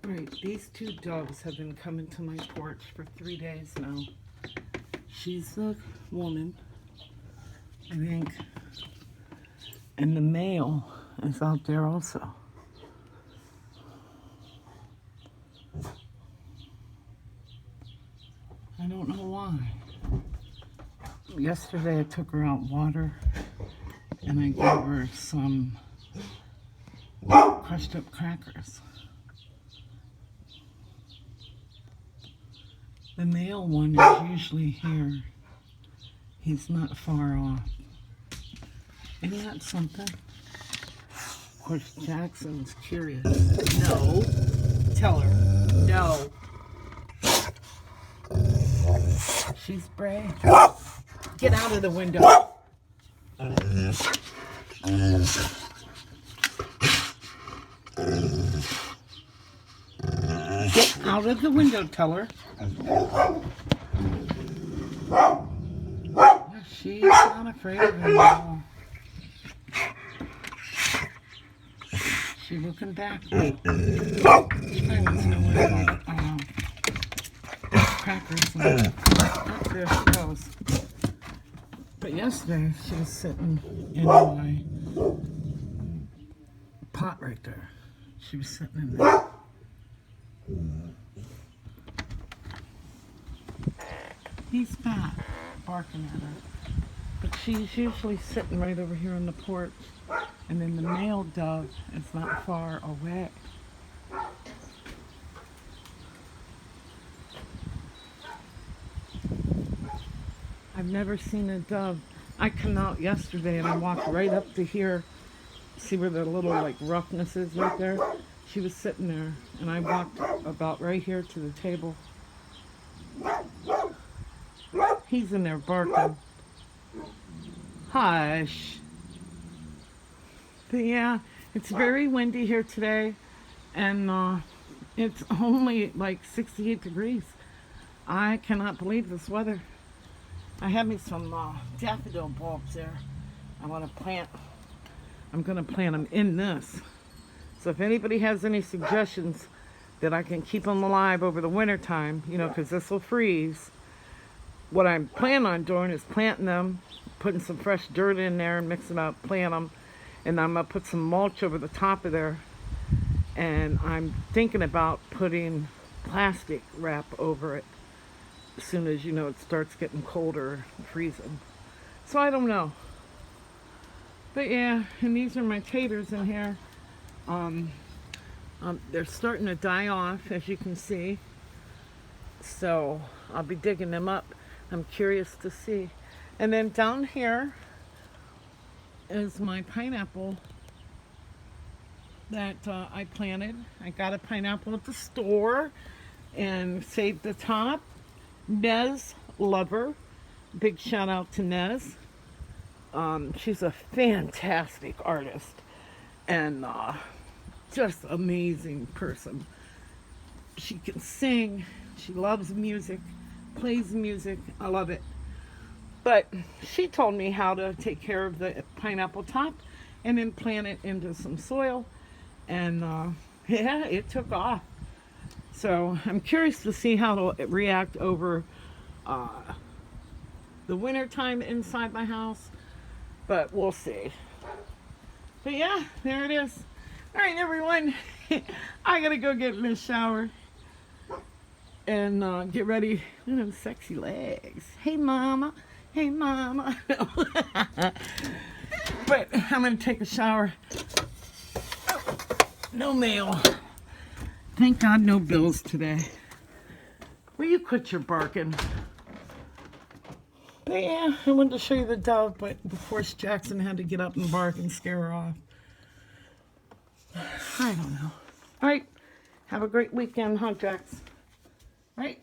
Right, these two doves have been coming to my porch for 3 days now. She's the woman, I think, and the male is out there also. I don't know why. Yesterday I took her out water and I gave her some crushed up crackers. The male one is usually here. He's not far off. Isn't that something? Of course, Jackson's curious. No. Tell her. No. She's brave. Get out of the window. Get out of the window, tell her. She's not afraid of him at all. She's looking back. She probably wants to know where the crackers are. Oh, there she goes. But yesterday, she was sitting in my pot right there. She was sitting in there. He's back, barking at her. But she's usually sitting right over here on the porch. And then the male dove is not far away. I've never seen a dove. I came out yesterday and I walked right up to here. See where the little like roughness is right there? She was sitting there and I walked about right here to the table. He's in there barking. Hush. But yeah, it's very windy here today and it's only like 68 degrees. I cannot believe this weather. I have me some daffodil bulbs there. I want to plant. I'm going to plant them in this. So if anybody has any suggestions that I can keep them alive over the winter time, you know, because this will freeze. What I plan on doing is planting them, putting some fresh dirt in there and mix it up, plant them. And I'm going to put some mulch over the top of there. And I'm thinking about putting plastic wrap over it as soon as, you know, it starts getting colder, freezing. So I don't know. But yeah, and these are my taters in here. They're starting to die off, as you can see. So I'll be digging them up. I'm curious to see. And then down here is my pineapple that I planted. I got a pineapple at the store and saved the top. Nez Lover. Big shout out to Nez. She's a fantastic artist and just amazing person. She can sing. She loves music, plays music. I love it. But she told me how to take care of the pineapple top and then plant it into some soil. And yeah, it took off. So I'm curious to see how it'll react over the winter time inside my house. But we'll see. But yeah, there it is. All right, everyone. I got to go get in the shower and get ready. Look at those sexy legs. Hey, mama. Hey, mama. But I'm going to take a shower. Oh, no mail. Thank God no bills today. Will you quit your barking? But yeah, I wanted to show you the dove, but of course Jackson had to get up and bark and scare her off. I don't know. All right. Have a great weekend, huh, Jax? All right.